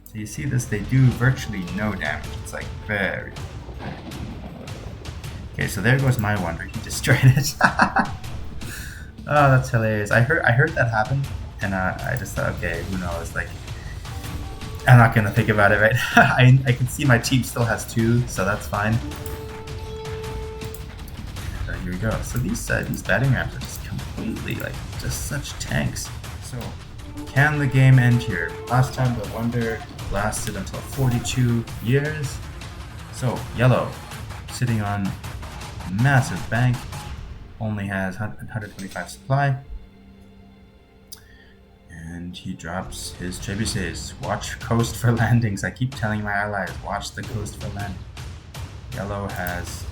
So you see this, they do virtually no damage. It's like very... Okay, so there goes my wonder. He destroyed it. Oh, that's hilarious. I heard that happen, and I just thought, okay, who knows? Like, I'm not gonna think about it, right? I can see my team still has 2, so that's fine. So here we go. So these batting rams are just completely like just such tanks. So can the game end here? Last time the wonder lasted until 42 years. So yellow, sitting on a massive bank, only has 125 supply. And he drops his trebuchets. Watch coast for landings. I keep telling my allies, watch the coast for landing. Yellow has,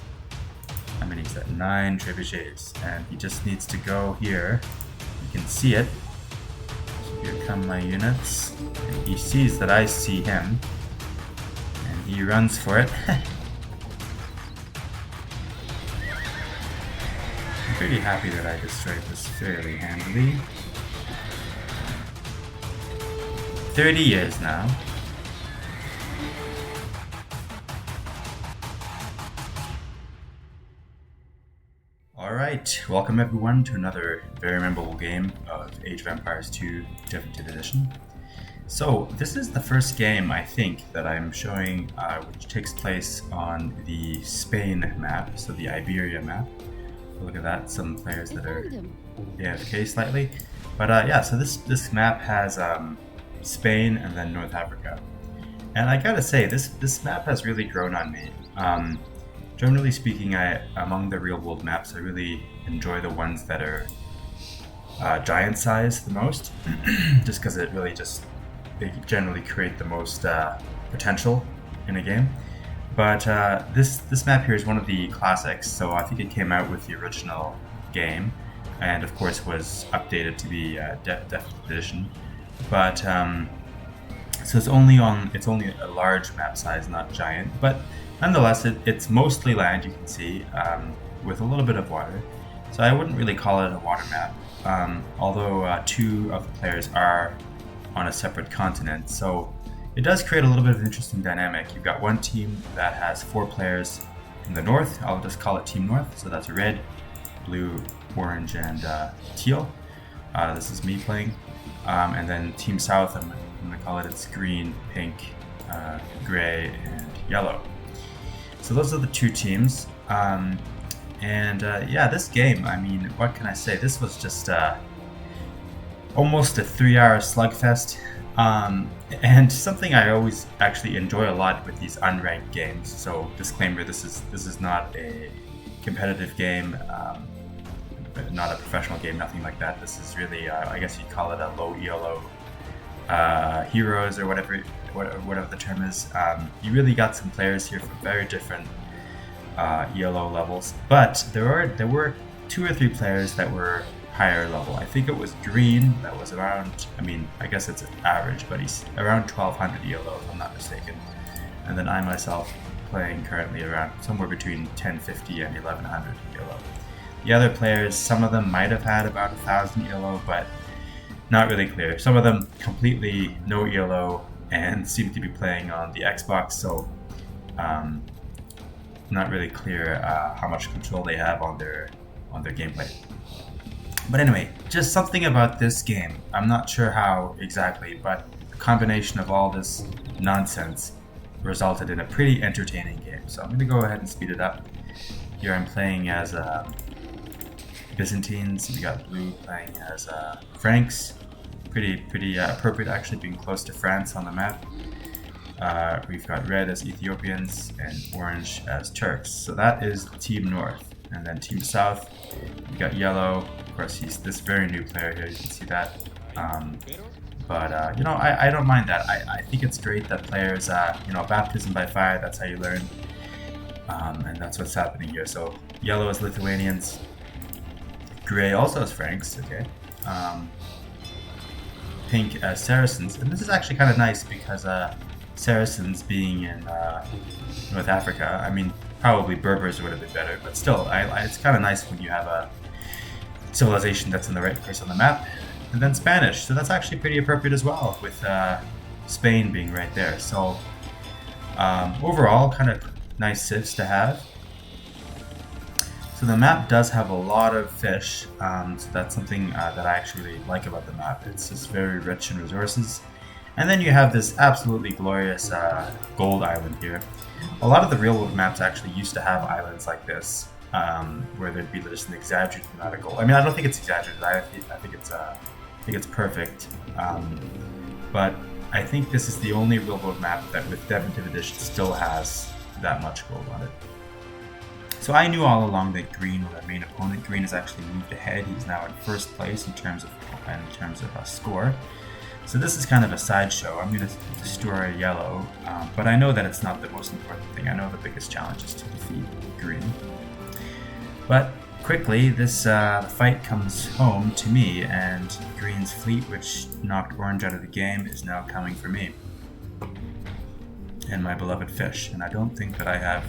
how many is that? 9 trebuchets. And he just needs to go here. You can see it. So here come my units. And he sees that I see him. And he runs for it. I'm pretty happy that I destroyed this fairly handily. 30 years now. Alright, welcome everyone to another very memorable game of Age of Empires 2 Definitive Edition. So this is the first game, I think, that I'm showing which takes place on the Spain map, so the Iberia map. Look at that, some players that are AFK slightly. But yeah, so this map has Spain and then North Africa. And I gotta say, this map has really grown on me. Generally speaking, among the real world maps, I really enjoy the ones that are giant size the most, just because they generally create the most potential in a game. But this map here is one of the classics, so I think it came out with the original game, and of course was updated to be Definitive Edition. But so it's only a large map size, not giant. But nonetheless, it's mostly land. You can see with a little bit of water. So I wouldn't really call it a water map. Although 2 of the players are on a separate continent, so it does create a little bit of an interesting dynamic. You've got one team that has 4 players in the north. I'll just call it Team North. So that's red, blue, orange, and teal. This is me playing. And then Team South, I'm going to call it's green, pink, gray, and yellow. So those are the 2 teams. Yeah, this game, I mean, what can I say? This was just almost a 3-hour slugfest. And something I always actually enjoy a lot with these unranked games. So disclaimer, this is not a competitive game. Not a professional game, nothing like that. This is really, I guess you'd call it a low ELO heroes or whatever the term is. You really got some players here from very different ELO levels, but there were 2 or 3 players that were higher level. I think it was green that was around, I mean, I guess it's average, but he's around 1200 ELO if I'm not mistaken. And then I myself playing currently around somewhere between 1050 and 1100 ELO. The other players, some of them might have had about 1000 ELO, but not really clear. Some of them completely no ELO and seem to be playing on the Xbox, so not really clear how much control they have on their gameplay. But anyway, just something about this game. I'm not sure how exactly, but a combination of all this nonsense resulted in a pretty entertaining game. So I'm going to go ahead and speed it up. Here I'm playing as Byzantines. We got blue playing as Franks. Pretty appropriate actually, being close to France on the map. We've got red as Ethiopians and orange as Turks. So that is Team North. And then Team South, we got yellow. Of course, he's this very new player here. You can see that. You know, I don't mind that. I think it's great that players, you know, baptism by fire. That's how you learn. And that's what's happening here. So yellow is Lithuanians. Gray also is Franks. Okay. Pink as Saracens. And this is actually kind of nice because Saracens being in North Africa, I mean, probably Berbers would have been better, but still, it's kind of nice when you have a civilization that's in the right place on the map. And then Spanish, so that's actually pretty appropriate as well, with Spain being right there. So overall, kind of nice civs to have. So the map does have a lot of fish, so that's something that I actually really like about the map. It's just very rich in resources. And then you have this absolutely glorious gold island here. A lot of the real world maps actually used to have islands like this, where there'd be just an exaggerated amount of gold. I mean, I don't think it's exaggerated. I think it's perfect. But I think this is the only real world map that with Definitive Edition still has that much gold on it. So I knew all along that Green was our main opponent. Green has actually moved ahead. He's now in first place in terms of score. So this is kind of a sideshow. I'm going to destroy Yellow, but I know that it's not the most important thing. I know the biggest challenge is to defeat Green. But quickly, this fight comes home to me, and Green's fleet, which knocked Orange out of the game, is now coming for me. And my beloved fish. And I don't think that I have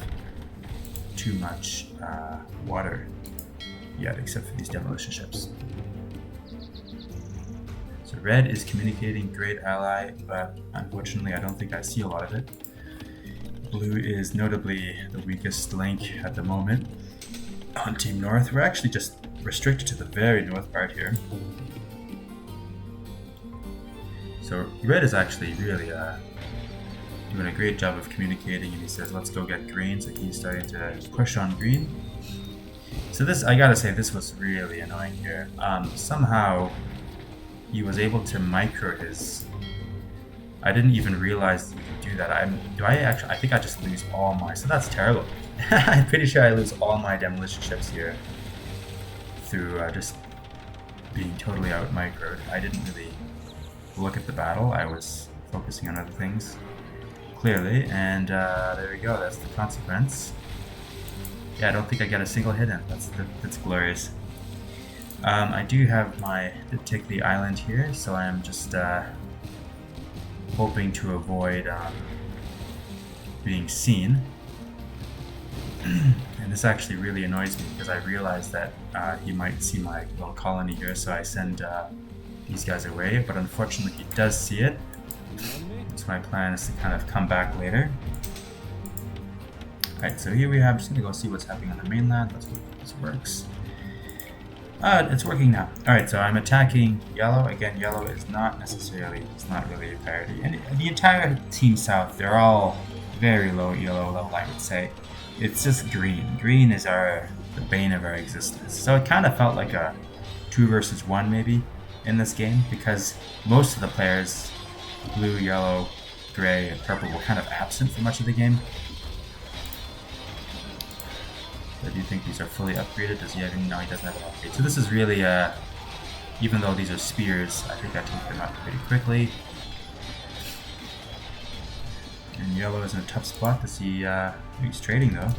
too much water yet, except for these demolition ships. So red is communicating, great ally, but unfortunately I don't think I see a lot of it. Blue is notably the weakest link at the moment. On Team North, we're actually just restricted to the very north part here. So red is actually really doing a great job of communicating, and he says let's go get green, so he's starting to push on green. So this, I gotta say, this was really annoying here. Somehow he was able to micro his... I didn't even realize you could do that. I think I just lose all my... So that's terrible. I'm pretty sure I lose all my demolition ships here through just being totally out microed. I didn't really look at the battle. I was focusing on other things, clearly, and there we go. That's the consequence. Yeah, I don't think I got a single hit in. That's glorious. I do have to take the island here, so I am just hoping to avoid being seen. And this actually really annoys me because I realize that he might see my little colony here, so I send these guys away, but unfortunately he does see it. So my plan is to kind of come back later. Alright, so here we have, I'm just going to go see what's happening on the mainland. Let's hope this works. It's working now. Alright, so I'm attacking Yellow. Again, Yellow is not necessarily, it's not really a priority. And the entire Team South, they're all very low ELO level, I would say. It's just Green. Green is the bane of our existence. So it kind of felt like a 2 versus 1 maybe in this game, because most of the players, blue, yellow, gray, and purple, were kind of absent for much of the game. So do you think these are fully upgraded? Does he have any? No, he doesn't have an upgrade. So this is really, even though these are spears, I think I take them out pretty quickly. And yellow is in a tough spot to see. He's trading though.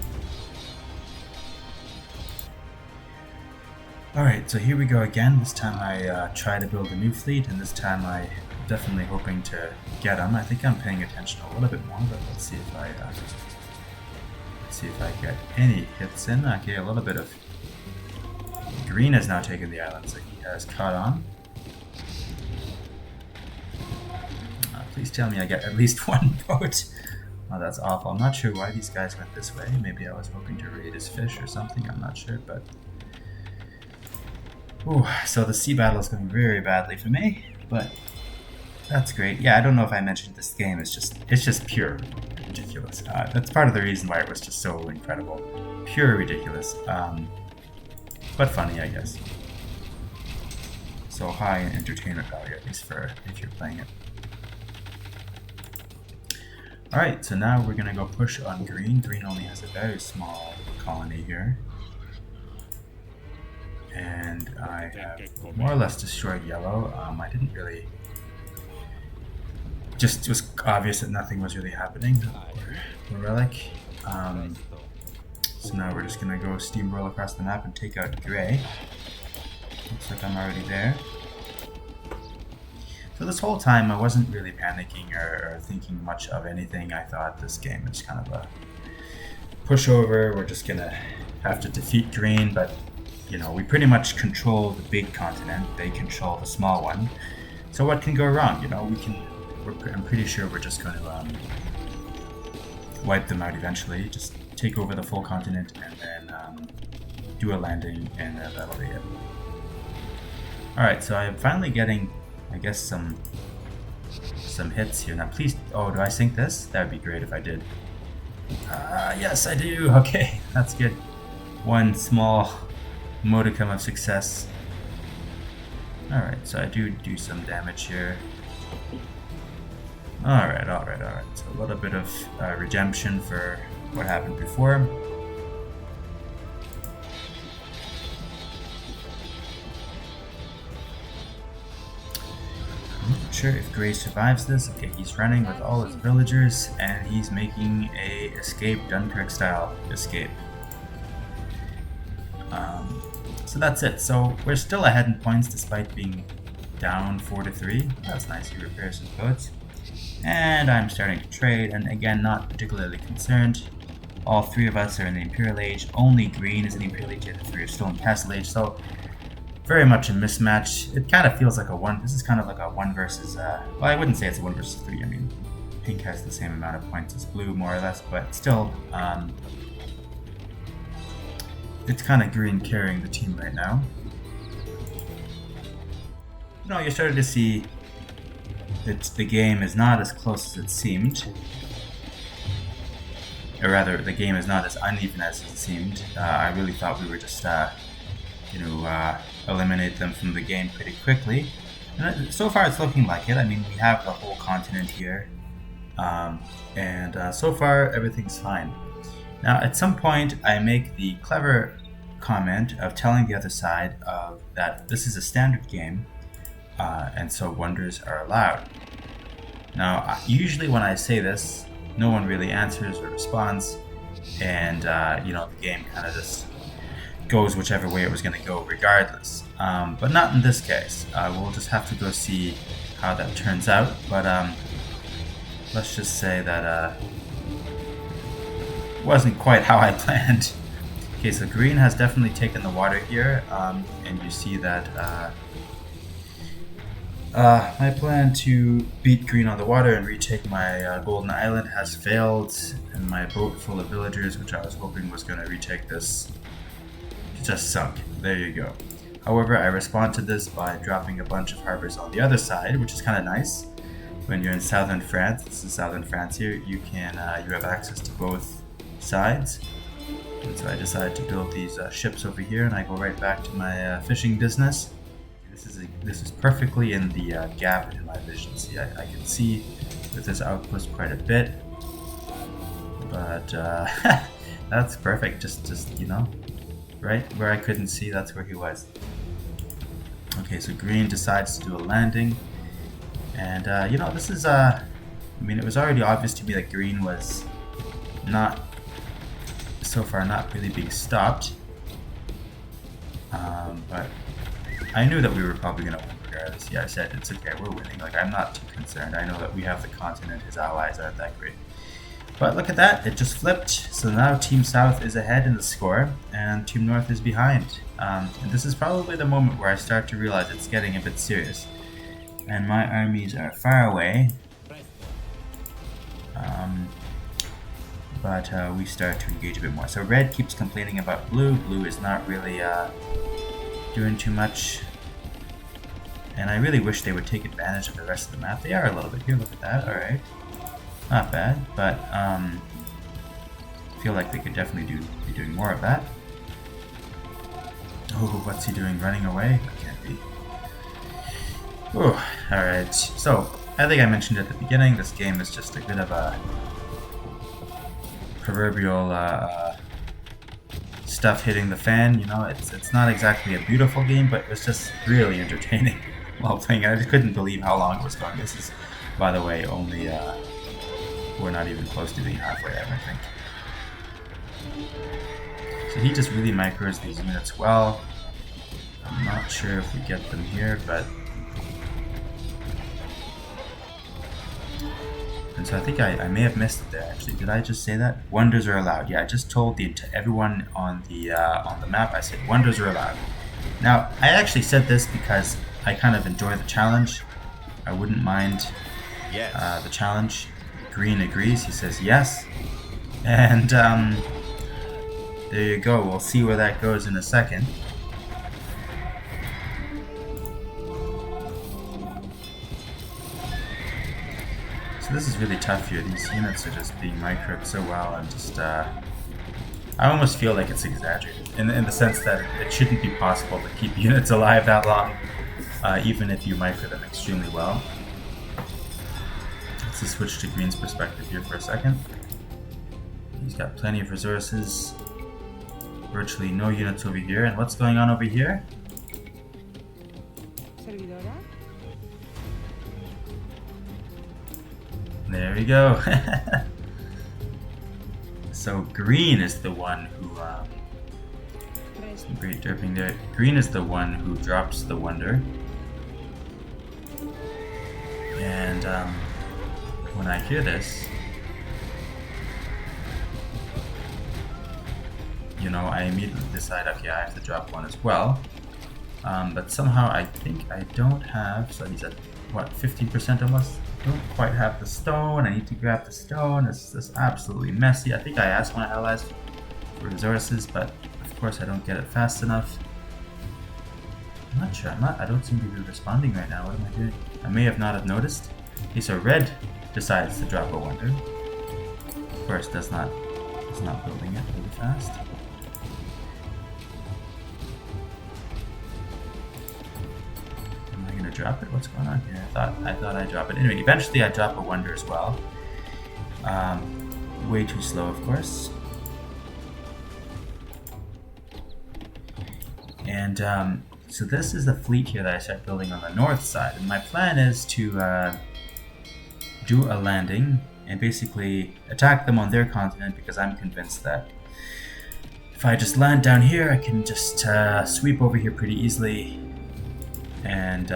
Alright, so here we go again. This time I try to build a new fleet, and this time I'm definitely hoping to get him. I think I'm paying attention a little bit more, but let's see if I get any hits in. Okay, a little bit of... Green has now taken the island, so he has caught on. Please tell me I get at least one boat. Oh, that's awful. I'm not sure why these guys went this way. Maybe I was hoping to raid his fish or something. I'm not sure, but... Ooh, so the sea battle is going very badly for me, but that's great. Yeah, I don't know if I mentioned this game. It's just pure ridiculous. That's part of the reason why it was just so incredible. Pure ridiculous. But funny, I guess. So high in entertainment value, at least for if you're playing it. Alright, so now we're gonna go push on green. Green only has a very small colony here. And I have more or less destroyed yellow. I didn't really... Just was obvious that nothing was really happening. Or relic. So now we're just gonna go steamroll across the map and take out gray. Looks like I'm already there. So this whole time I wasn't really panicking or thinking much of anything. I thought this game is kind of a pushover. We're just gonna have to defeat green, but you know, we pretty much control the big continent. They control the small one. So what can go wrong? You know, I'm pretty sure we're just going to wipe them out eventually. Just take over the full continent and then do a landing, and that'll be it. Alright, so I'm finally getting, I guess, some hits here. Now please, oh, do I sync this? That would be great if I did. Yes, I do. Okay, that's good. One small modicum of success. Alright, so I do some damage here. Alright. So a little bit of redemption for what happened before. I'm not sure if Gray survives this. Okay, he's running with all his villagers and he's making a escape, Dunkirk style escape. So that's it. So we're still ahead in points despite being down 4-3. That's nice. He repairs his boats. And I'm starting to trade, and again, not particularly concerned. All three of us are in the Imperial Age. Only Green is in the Imperial Age, the other three are still in Castle Age, so very much a mismatch. It kind of feels like a one. This is kind of like a 1 versus, well, I wouldn't say it's a 1 versus 3. I mean, Pink has the same amount of points as Blue, more or less, but still, it's kind of Green carrying the team right now. You know, you're starting to see that the game is not as close as it seemed. Or rather, the game is not as uneven as it seemed. I really thought we were just eliminate them from the game pretty quickly. And so far it's looking like it. I mean, we have the whole continent here. And so far everything's fine. Now, at some point, I make the clever comment of telling the other side that this is a standard game, and so wonders are allowed. Now, usually when I say this, no one really answers or responds, and the game kind of just goes whichever way it was going to go regardless. But not in this case. We'll just have to go see how that turns out, but let's just say that wasn't quite how I planned. Okay, so Green has definitely taken the water here, and you see that my plan to beat Green on the water and retake my Golden Island has failed, and my boat full of villagers, which I was hoping was going to retake this, just sunk. There you go. However, I respond to this by dropping a bunch of harbors on the other side, which is kind of nice. When you're in southern France, this is southern France here, you have access to both sides. And so I decided to build these ships over here, and I go right back to my fishing business. This is perfectly in the gap in my vision. See, I can see with this outpost quite a bit, but that's perfect. Just right where I couldn't see, that's where he was. Okay, so Green decides to do a landing, and this is I mean, it was already obvious to me that Green was not really being stopped, but I knew that we were probably going to win regardless. Yeah, I said it's okay, we're winning. Like, I'm not too concerned. I know that we have the continent, his allies aren't that great. But look at that, it just flipped. So now Team South is ahead in the score, and Team North is behind. And this is probably the moment where I start to realize it's getting a bit serious. And my armies are far away. But we start to engage a bit more. So Red keeps complaining about Blue. Blue is not really doing too much. And I really wish they would take advantage of the rest of the map. They are a little bit here, look at that, alright. Not bad, but I feel like they could definitely be doing more of that. Oh, what's he doing? Running away? That can't be. Oh, alright. So, I think I mentioned at the beginning, this game is just a bit of a proverbial stuff hitting the fan. It's not exactly a beautiful game, but it's just really entertaining while playing it. I just couldn't believe how long it was going. This is, by the way, only we're not even close to being halfway there, I think. So he just really micros these units well. I'm not sure if we get them here, but and so I think I may have missed it there. Actually, did I just say that? Wonders are allowed. Yeah, I just told everyone on the map. I said wonders are allowed. Now, I actually said this because I kind of enjoy the challenge. I wouldn't mind Yes. the challenge. Green agrees. He says yes. And there you go. We'll see where that goes in a second. So this is really tough here. These units are just being microed so well, and just I almost feel like it's exaggerated in the sense that it shouldn't be possible to keep units alive that long, even if you micro them extremely well. Let's just switch to Green's perspective here for a second. He's got plenty of resources, virtually no units over here. And what's going on over here? There we go. So Green is the one who, some great derping there. Green is the one who drops the wonder. And when I hear this, you know, I immediately decide, okay, I have to drop one as well. But somehow I think I don't have, so he's at, what, 15% almost? Don't quite have the stone. I need to grab the stone. This is absolutely messy. I think I asked my allies for resources, but of course I don't get it fast enough. I'm not sure. I don't seem to be responding right now. What am I doing? I may have not have noticed. Okay, so Red decides to drop a wonder. Of course, is not building it really fast. Drop it? What's going on here? I thought I'd drop it. Anyway, eventually I drop a wonder as well. Way too slow, of course. And so this is the fleet here that I start building on the north side. And my plan is to do a landing and basically attack them on their continent, because I'm convinced that if I just land down here, I can just sweep over here pretty easily and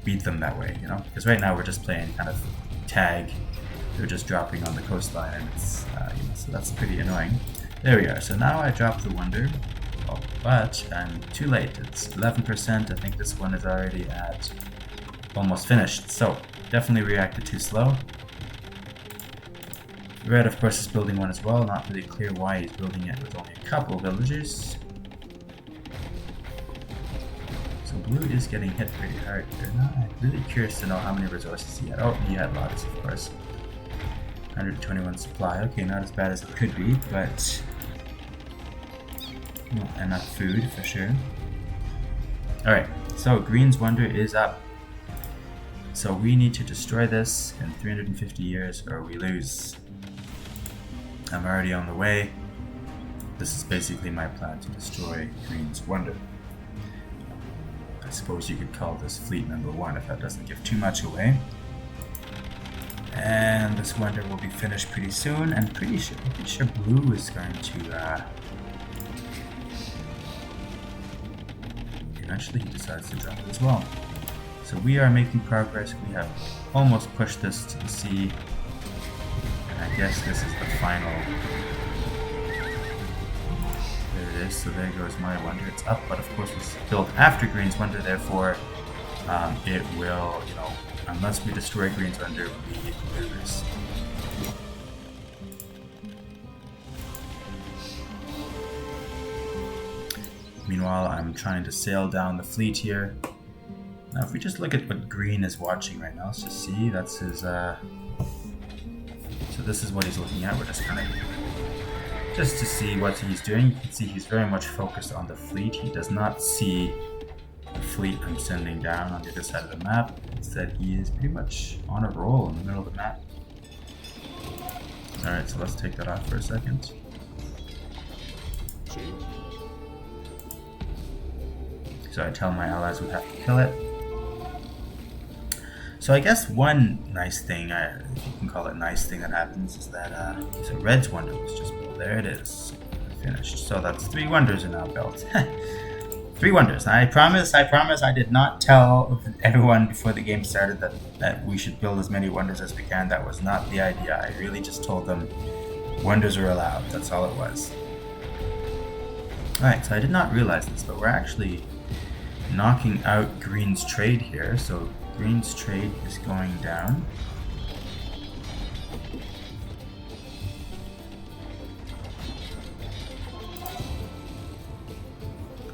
beat them that way, you know? Because right now we're just playing kind of tag. They're just dropping on the coastline, and it's, you know, so that's pretty annoying. There we are. So now I drop the wonder, oh, but I'm too late. It's 11%. I think this one is already at almost finished. So definitely reacted too slow. Red, of course, is building one as well. Not really clear why he's building it with only a couple villagers. Blue is getting hit pretty hard here. I'm really curious to know how many resources he had. Oh, he had lots, of course. 121 supply. Okay, not as bad as it could be, but enough food for sure. Alright, so Green's wonder is up. So we need to destroy this in 350 years or we lose. I'm already on the way. This is basically my plan to destroy Green's wonder. I suppose you could call this fleet number 1 if that doesn't give too much away. And this wonder will be finished pretty soon, and I'm pretty sure Blue is going to eventually he decides to drop it as well. So we are making progress. We have almost pushed this to the sea, and I guess this is the final. There it is. So there goes my wonder. It's up, but of course it's built after Green's wonder. Therefore, it will, you know, unless we destroy Green's wonder, we lose. Meanwhile, I'm trying to sail down the fleet here. Now, if we just look at what Green is watching right now, let's just see. That's his. So this is what he's looking at. We're just kind of just to see what he's doing. You can see he's very much focused on the fleet. He does not see the fleet I'm sending down on the other side of the map. Instead, he is pretty much on a roll in the middle of the map. All right, so let's take that off for a second. So I tell my allies we have to kill it. So I guess one nice thing, if you can call it nice thing, that happens is that so Red's wonder was just built. There it is, finished. So that's 3 wonders are now built. 3 wonders. I promise I did not tell everyone before the game started that we should build as many wonders as we can. That was not the idea. I really just told them wonders are allowed. That's all it was. Alright, so I did not realize this, but we're actually knocking out Green's trade here. So Green's trade is going down.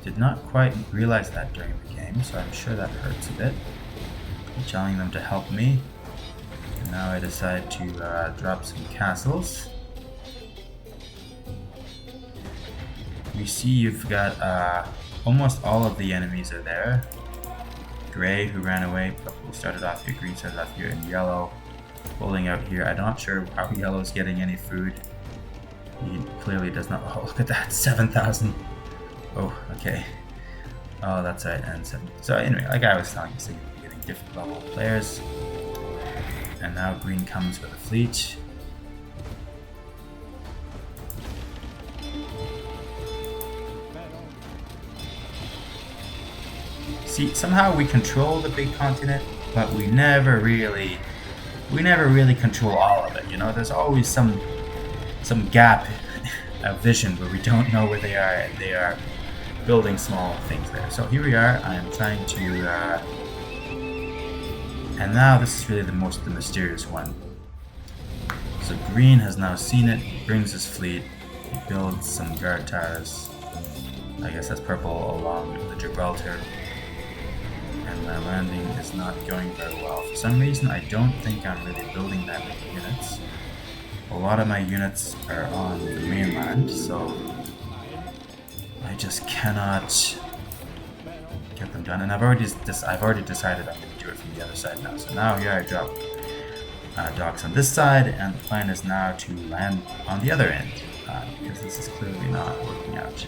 Did not quite realize that during the game, so I'm sure that hurts a bit. I'm telling them to help me. And now I decide to drop some castles. You see you've got almost all of the enemies are there. Gray, who ran away, purple started off here, green started off here, and yellow pulling out here. I'm not sure how yellow's getting any food. He clearly does not. Oh, look at that, 7,000. Oh, okay. Oh, that's right, and 7. So anyway, like I was telling you, you're getting different level of players. And now green comes with a fleet. See, somehow we control the big continent, but we never really control all of it. You know, there's always some gap of vision where we don't know where they are, and they are building small things there. So here we are. I am trying to, and now this is really the mysterious one. So green has now seen it, brings his fleet, he builds some guard towers. I guess that's purple along the Gibraltar. And my landing is not going very well. For some reason, I don't think I'm really building that many units. A lot of my units are on the mainland, so I just cannot get them done. And I've already decided I'm going to do it from the other side now. So now here I drop docks on this side, and the plan is now to land on the other end, because this is clearly not working out.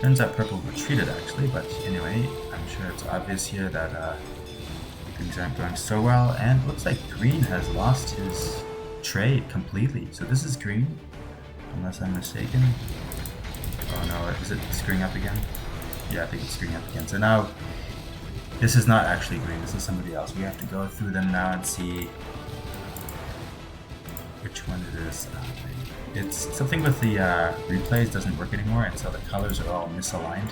Turns out purple retreated actually, but anyway, I'm sure it's obvious here that things aren't going so well, and it looks like green has lost his trade completely. So this is green, unless I'm mistaken. Oh no, is it screwing up again? Yeah, I think it's screwing up again. So now, this is not actually green, this is somebody else. We have to go through them now and see which one it is. It's something with the replays doesn't work anymore, and so the colors are all misaligned.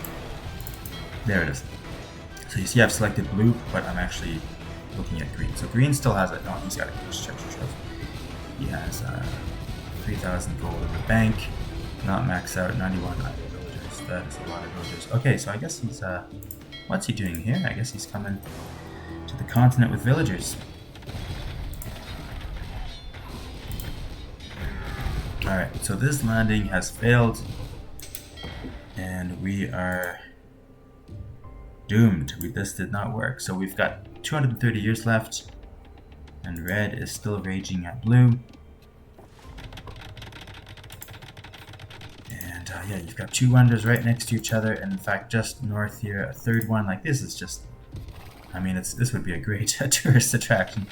There it is. So you see I've selected blue, but I'm actually looking at green. So green still has it. No, he's got a huge treasure trove. He has 3,000 gold in the bank. Not maxed out, 91 villagers. That is a lot of villagers. Okay, so I guess he's, what's he doing here? I guess he's coming to the continent with villagers. Alright, so this landing has failed, and we are doomed. This did not work. So we've got 230 years left, and red is still raging at blue. And yeah, you've got two wonders right next to each other, and in fact just north here, a third one. Like, this is just, I mean, this would be a great tourist attraction.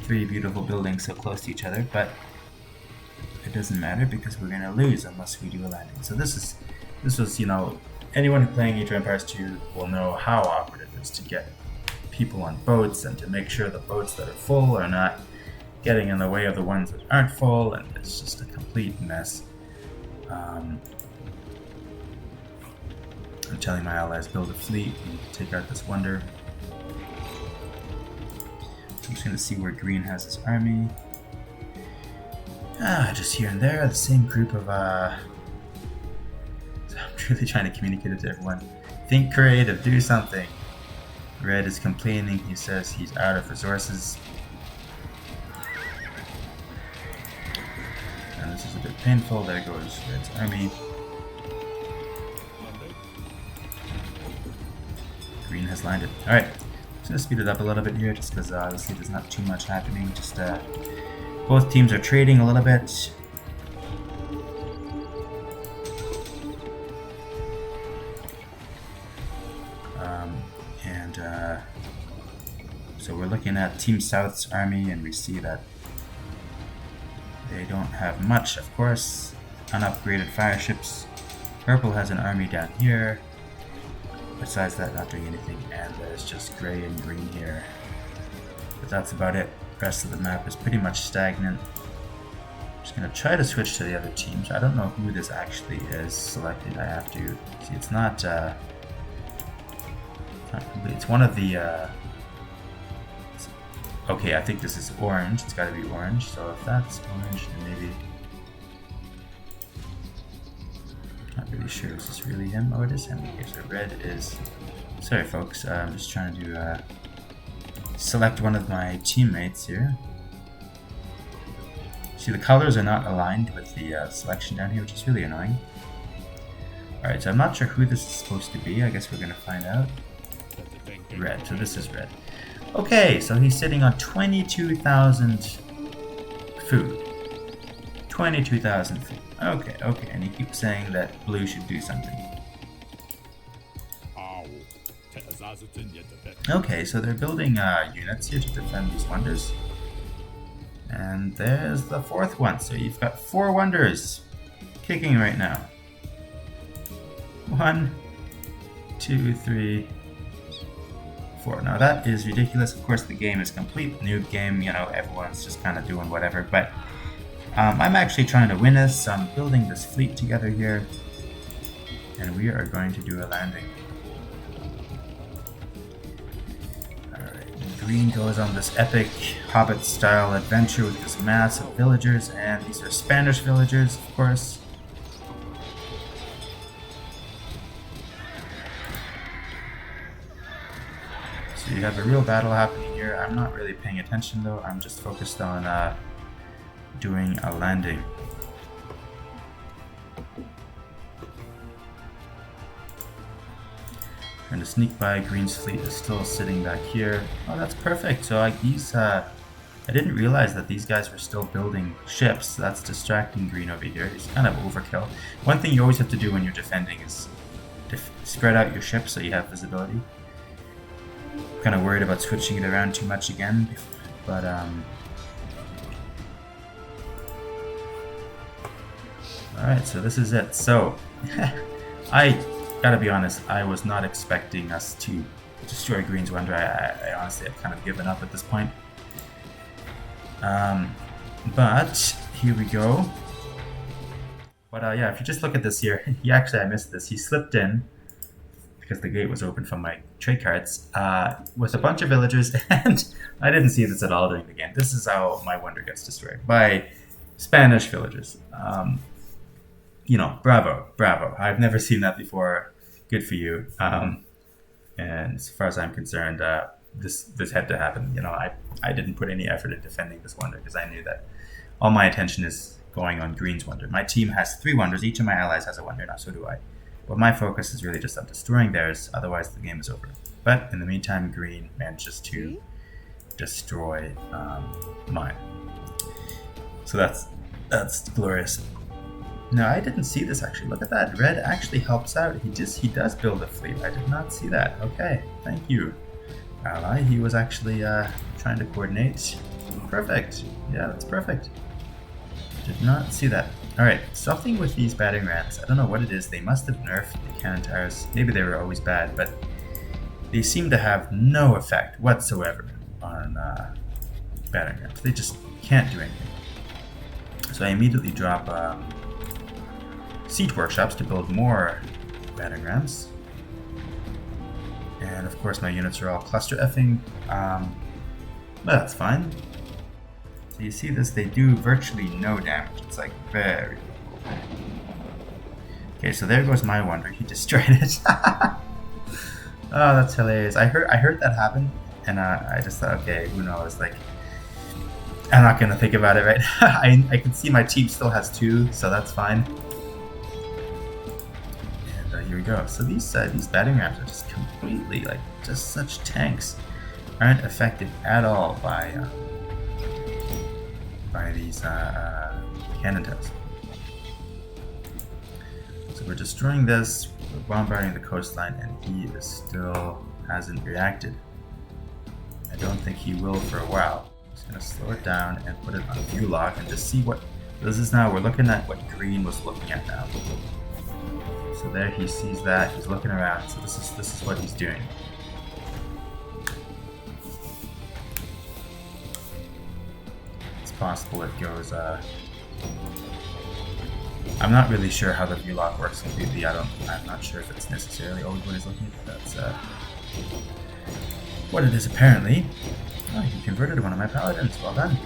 3 beautiful buildings so close to each other, but it doesn't matter because we're going to lose unless we do a landing. So this was, you know, anyone playing Age of Empires 2 will know how awkward it is to get people on boats and to make sure the boats that are full are not getting in the way of the ones that aren't full, and it's just a complete mess. I'm telling my allies, build a fleet and take out this wonder. I'm just going to see where green has his army. Just here and there, the same group of, I'm really trying to communicate it to everyone. Think creative, do something. Red is complaining, he says he's out of resources. And this is a bit painful, there goes Red's army. Green has landed. Alright, I'm just going to speed it up a little bit here, just because obviously there's not too much happening. Just both teams are trading a little bit. So we're looking at Team South's army, and we see that they don't have much, of course. Unupgraded fire ships. Purple has an army down here. Besides that, not doing anything. And there's just gray and green here. But that's about it. The rest of the map is pretty much stagnant. I'm just going to try to switch to the other teams. I don't know who this actually is selected. I have to see, it's not It's one of the... okay, I think this is orange. It's gotta be orange. So if that's orange, then maybe... Not really sure. Is this really him? Oh, it is him. Okay, so red is... Sorry, folks. I'm just trying to select one of my teammates here. See, the colors are not aligned with the selection down here, which is really annoying. Alright, so I'm not sure who this is supposed to be. I guess we're going to find out. Red. So this is red. Okay, so he's sitting on 22,000 food. 22,000 food. Okay, okay, and he keeps saying that blue should do something. Okay, so they're building units here to defend these wonders. And there's the fourth one, so you've got 4 wonders kicking right now. 1, 2, 3, 4. Now that is ridiculous. Of course, the game is complete noob game. You know, everyone's just kind of doing whatever. But I'm actually trying to win this. I'm building this fleet together here, and we are going to do a landing. Green goes on this epic Hobbit-style adventure with this mass of villagers, and these are Spanish villagers, of course. So you have a real battle happening here. I'm not really paying attention though, I'm just focused on doing a landing. Trying to sneak by. Green's fleet is still sitting back here. Oh, that's perfect. So like these, I didn't realize that these guys were still building ships. That's distracting Green over here. It's kind of overkill. One thing you always have to do when you're defending is spread out your ships so you have visibility. I'm kind of worried about switching it around too much again, but alright, so this is it. So I gotta be honest, I was not expecting us to destroy Green's Wonder. I honestly have kind of given up at this point. But here we go. But yeah, if you just look at this here, I missed this. He slipped in because the gate was open from my trade cards with a bunch of villagers, and I didn't see this at all during the game. This is how my Wonder gets destroyed, by Spanish villagers. You know, bravo, bravo. I've never seen that before. Good for you. And as far as I'm concerned, this had to happen. You know, I didn't put any effort in defending this Wonder because I knew that all my attention is going on Green's Wonder. My team has 3 Wonders. Each of my allies has a Wonder. Now, so do I. But my focus is really just on destroying theirs. Otherwise, the game is over. But in the meantime, Green manages to destroy mine. So that's glorious. No, I didn't see this actually. Look at that. Red actually helps out. He does build a fleet. I did not see that. Okay, thank you, ally. He was actually trying to coordinate. Perfect. Yeah, that's perfect. Did not see that. Alright, something with these batting rams. I don't know what it is. They must have nerfed the cannon towers. Maybe they were always bad, but they seem to have no effect whatsoever on batting rams. They just can't do anything. So I immediately drop siege workshops to build more battering rams. And of course my units are all cluster effing. But that's fine. So you see this, they do virtually no damage. It's like very cool. Okay, so there goes my Wonder. He destroyed it. Oh, that's hilarious. I heard that happen, and I just thought, okay, who knows? Like, I'm not gonna think about it, right? I can see my team still has 2, so that's fine. And here we go. So these batting rams are just completely, like, just such tanks. Aren't affected at all by these cannon tails. So we're destroying this, we're bombarding the coastline, and he is still hasn't reacted. I don't think he will for a while. I'm just gonna slow it down and put it on view lock and just see what this is now. We're looking at what Green was looking at now. So there he sees that, he's looking around. So this is what he's doing. Possible it goes I'm not really sure how the view lock works completely. I'm not sure if it's necessarily always what he's looking at. what it is apparently. Oh, he converted one of my paladins. Well done.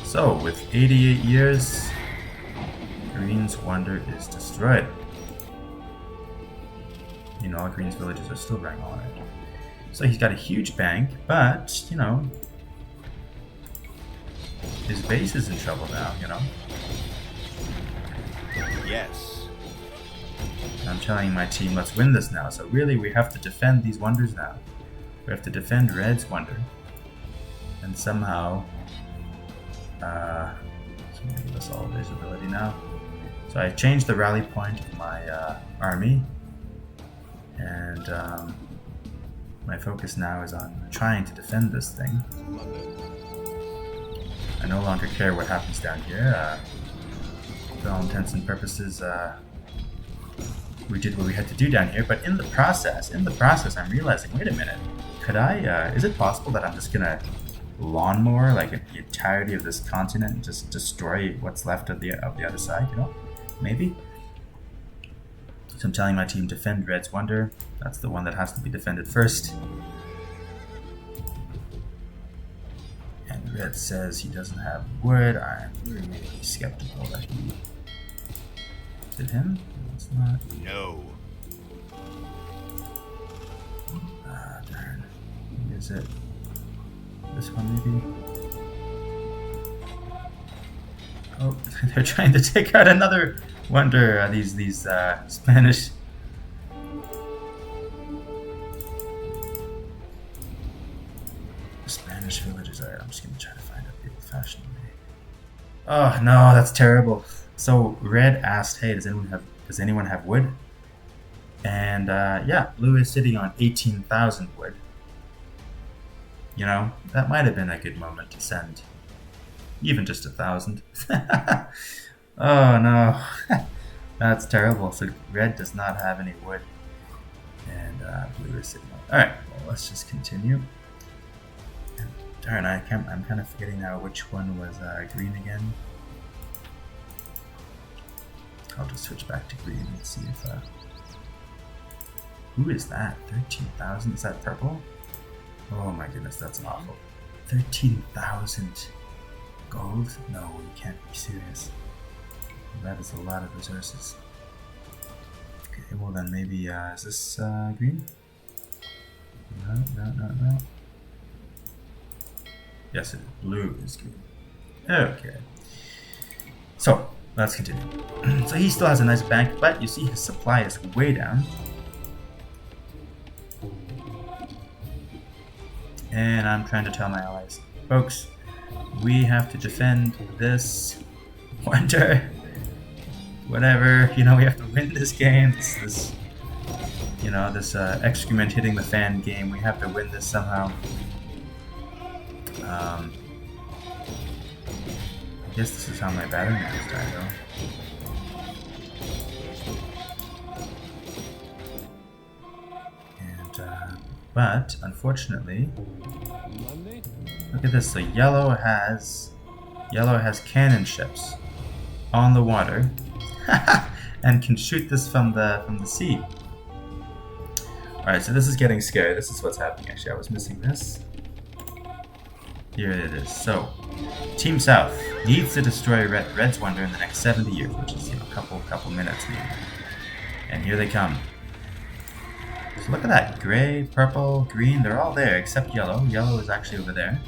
So, with 88 years, Green's wonder is destroyed. You know, Green's villages are still running on it. So he's got a huge bank, but, you know, his base is in trouble now, you know? Yes. I'm telling my team, let's win this now. So really, we have to defend these wonders now. We have to defend Red's wonder. And somehow... so give us all visibility now. So I changed the rally point of my army. And my focus now is on trying to defend this thing. I no longer care what happens down here. For all intents and purposes, we did what we had to do down here, but in the process, I'm realizing, wait a minute, could I, is it possible that I'm just gonna lawnmower, like, the entirety of this continent and just destroy what's left of the other side, you know? Maybe? So I'm telling my team, defend Red's Wonder. That's the one that has to be defended first. And Red says he doesn't have wood. I'm really skeptical that he... Is it him? It's not. No. Ah, darn. Who is it? This one, maybe? Oh, they're trying to take out another wonder. These Spanish... Spanish villages. Alright, I'm just going to try to find out the old-fashioned way. Oh, no, that's terrible. So, Red asked, hey, does anyone have wood? And, yeah, Blue is sitting on 18,000 wood. You know, that might have been a good moment to send even just 1,000. Oh, no. That's terrible. So, Red does not have any wood. And, Blue is sitting on... Alright, well, let's just continue. Darn, I'm kind of forgetting now which one was green again. I'll just switch back to green and see if... Who is that? 13,000? Is that purple? Oh my goodness, that's awful. 13,000 gold? No, you can't be serious. That is a lot of resources. Okay, well then maybe, is this green? No. Yes, blue is green. Okay. So, let's continue. So he still has a nice bank, but you see his supply is way down. And I'm trying to tell my allies, folks, we have to defend this wonder. Whatever, you know, we have to win this game. This you know, this excrement hitting the fan game. We have to win this somehow. I guess this is how my battery maps die, though. And, but, unfortunately, look at this. So yellow has cannon ships on the water, and can shoot this from the sea. All right, so this is getting scary. This is what's happening. Actually, I was missing this. Here it is. So, Team South needs to destroy Red's Wonder in the next 70 years, which is, you know, a couple minutes maybe. And here they come. So look at that. Gray, purple, green, they're all there except yellow. Yellow is actually over there.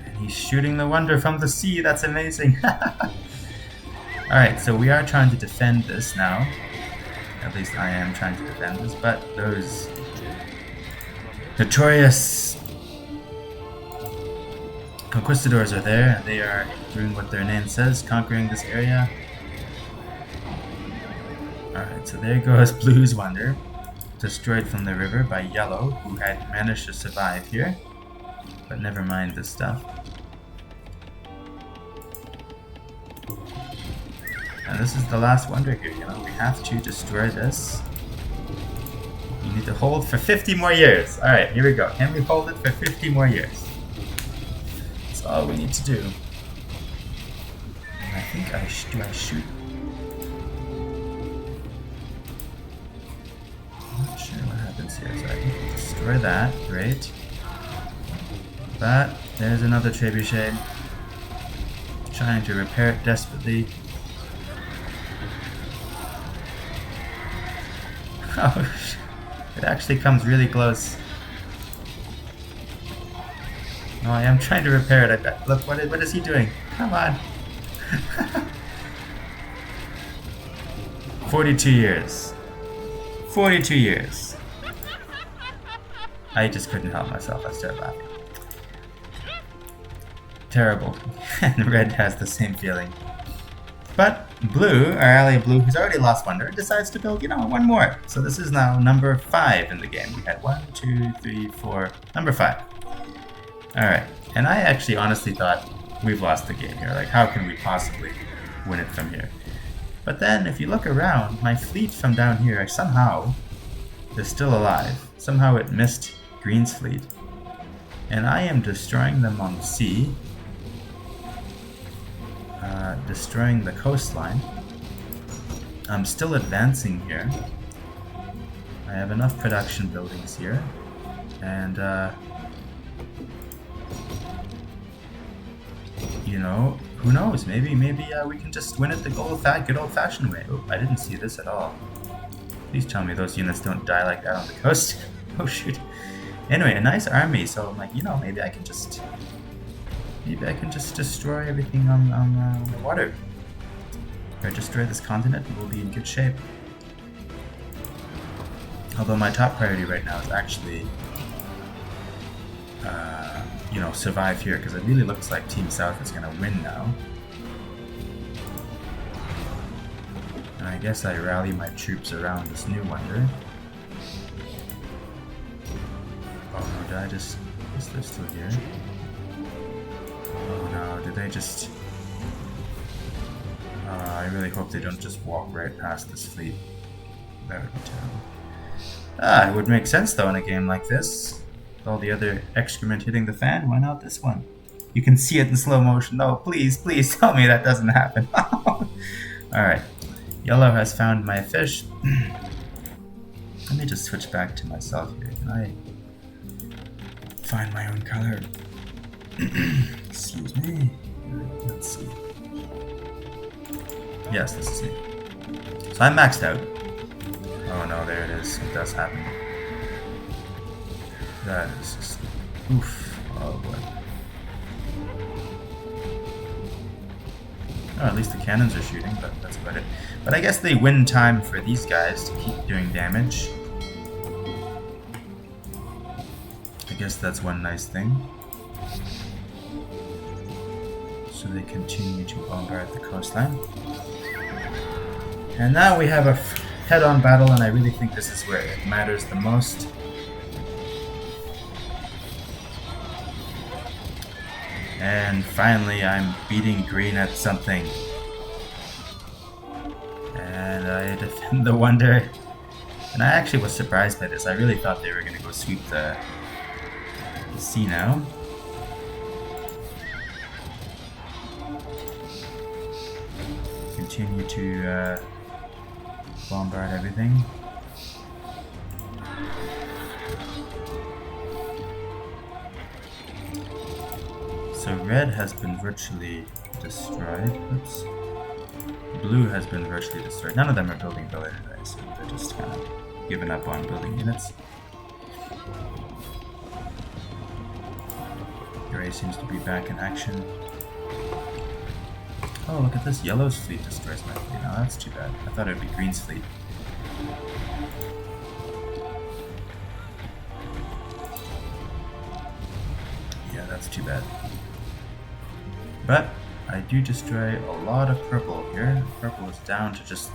And he's shooting the wonder from the sea. That's amazing. Alright, so we are trying to defend this now. At least I am trying to defend this, but those notorious conquistadors are there, and they are doing what their name says, conquering this area. Alright, so there goes Blue's Wonder, destroyed from the river by Yellow, who had managed to survive here. But never mind this stuff. And this is the last wonder here, you know, we have to destroy this. You need to hold for 50 more years. Alright, here we go. Can we hold it for 50 more years? That's all we need to do. And I think do I shoot? for that. Great. But there's another trebuchet. Trying to repair it desperately. Oh, it actually comes really close. Oh, I am trying to repair it. Look, what is he doing? Come on. 42 years. 42 years. I just couldn't help myself. I started laughing. Terrible. And red has the same feeling. But blue, our ally blue, who's already lost wonder, decides to build, one more. So this is now number 5 in the game. We had 1, 2, 3, 4, number 5. Alright, and I actually honestly thought we've lost the game here. Like, how can we possibly win it from here? But then, if you look around, my fleet from down here somehow is still alive. Somehow it missed Green's fleet. And I am destroying them on the sea. Destroying the coastline. I'm still advancing here. I have enough production buildings here. And, who knows? Maybe we can just win it the good old-fashioned way. Oh, I didn't see this at all. Please tell me those units don't die like that on the coast. Oh shoot. Anyway, a nice army. So I'm like, maybe I can just destroy everything on the water. If I destroy this continent, we'll be in good shape. Although my top priority right now is actually, survive here, because it really looks like Team South is going to win now. And I guess I rally my troops around this new wonder. Oh no, did I just... Is there still here? Oh no, did they just... I really hope they don't just walk right past this fleet. That would be terrible. It would make sense though in a game like this. With all the other excrement hitting the fan, why not this one? You can see it in slow motion. No, please tell me that doesn't happen. Alright. Yellow has found my fish. Let me just switch back to myself here. Can I find my own color? Excuse me. Let's see. Yes, this is me. So I'm maxed out. Oh no, there it is. It does happen. That is just... Oof. Oh boy. Oh, at least the cannons are shooting, but that's about it. But I guess they win time for these guys to keep doing damage. I guess that's one nice thing. So they continue to bombard the coastline. And now we have a head-on battle, and I really think this is where it matters the most. And finally, I'm beating green at something. And I defend the wonder. And I actually was surprised by this. I really thought they were going to go sweep the sea now. Continue to bombard everything. So red has been virtually destroyed. Oops. Blue has been virtually destroyed. None of them are building villages, I assume. They're just kind of giving up on building units. Gray seems to be back in action. Oh, look at this. Yellow's fleet destroys my fleet. Now that's too bad. I thought it would be Green's fleet. Yeah, that's too bad. But I do destroy a lot of purple here. Purple is down to just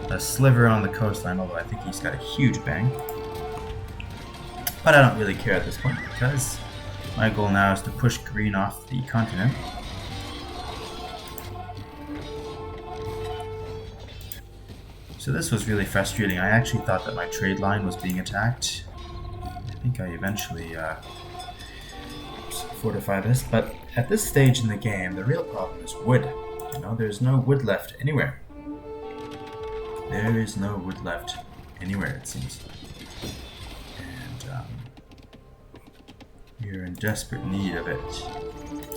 a sliver on the coastline, although I think he's got a huge bank. But I don't really care at this point, because my goal now is to push green off the continent. So this was really frustrating. I actually thought that my trade line was being attacked. I think I eventually fortify this, but at this stage in the game, the real problem is wood. There's no wood left anywhere. There is no wood left anywhere, it seems. And We are in desperate need of it.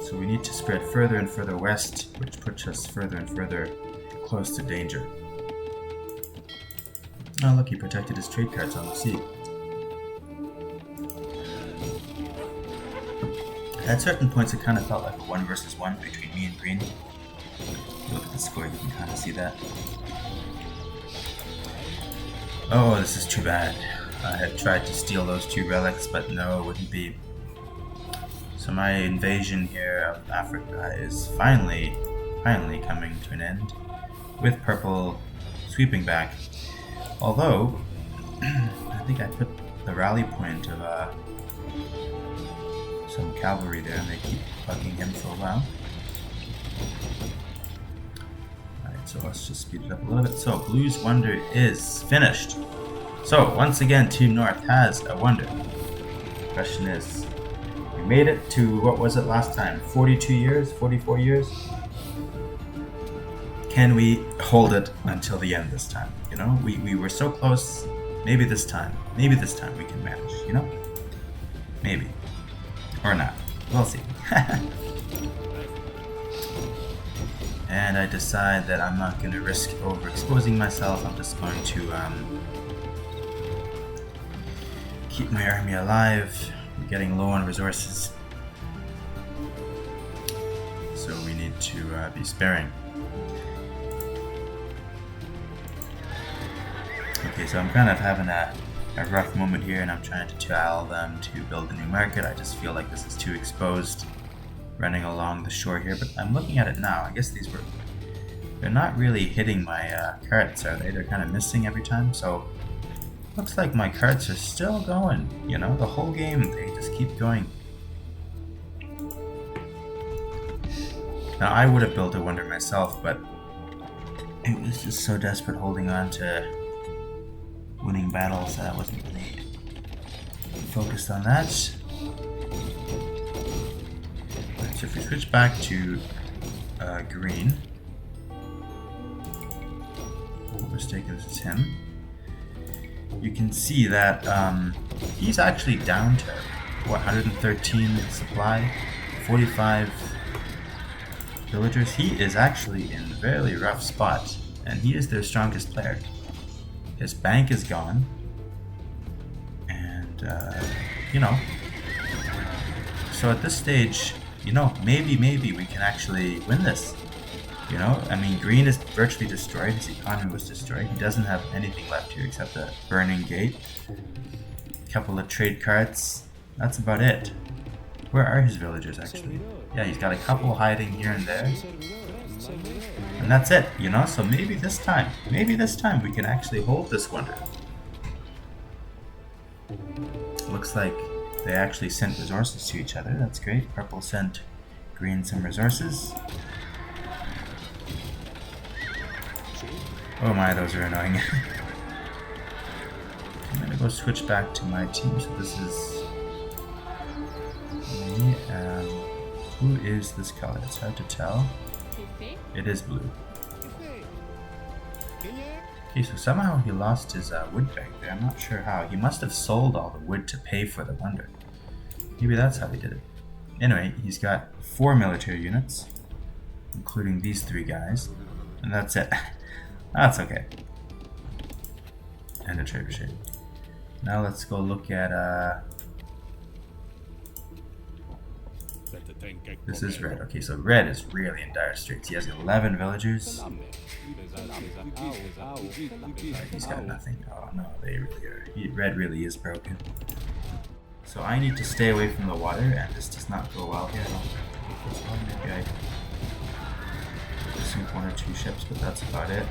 So we need to spread further and further west, which puts us further and further close to danger. Oh look, he protected his trade cards on the sea. At certain points it kind of felt like a 1 versus 1 between me and green. If you look at the score, you can kind of see that. Oh, this is too bad. I had tried to steal those 2 relics, but no, it wouldn't be. So my invasion here of Africa is finally coming to an end, with purple sweeping back. Although, I think I put the rally point of some cavalry there, and they keep bugging him for a while. Alright, so let's just speed it up a little bit. So, Blue's Wonder is finished. So, once again, Team North has a Wonder. The question is, we made it to, what was it last time? 42 years? 44 years? Can we hold it until the end this time? You know, we were so close. Maybe this time we can manage, you know? Maybe. Or not. We'll see. And I decide that I'm not going to risk overexposing myself. I'm just going to keep my army alive. We're getting low on resources. So we need to be sparing. Okay, so I'm kind of having a rough moment here, and I'm trying to tell them to build a new market. I just feel like this is too exposed running along the shore here, but I'm looking at it now. I guess they're not really hitting my cards, are they? They're kind of missing every time, so looks like my cards are still going, you know, the whole game, they just keep going. Now I would have built a Wonder myself, but it was just so desperate holding on to winning battles that I wasn't really focused on that. Right, so if we switch back to green, I'm mistaken, this is him. You can see that he's actually down to what, 113 supply, 45 villagers. He is actually in a very rough spot, and he is their strongest player. His bank is gone, and you know, so at this stage, you know, maybe we can actually win this. You know, I mean, green is virtually destroyed. His economy was destroyed. He doesn't have anything left here except a burning gate, a couple of trade carts. That's about it. Where are his villagers actually? Yeah, he's got a couple hiding here and there. And that's it, you know, so maybe this time we can actually hold this Wonder. Looks like they actually sent resources to each other. That's great. Purple sent green some resources. Oh my, those are annoying. I'm gonna go switch back to my team. So this is me. Who is this color? It's hard to tell. It is blue. Okay, so somehow he lost his wood bank there. I'm not sure how. He must have sold all the wood to pay for the Wonder. Maybe that's how he did it. Anyway, he's got 4 military units, including these 3 guys, and that's it. That's okay. And a trebuchet. Now let's go look at this is red. Okay, so red is really in dire straits. He has 11 villagers. He's got nothing. Oh no, they really are. Red really is broken. So I need to stay away from the water, and this does not go well here. Maybe I sink 1 or 2 ships, but that's about it.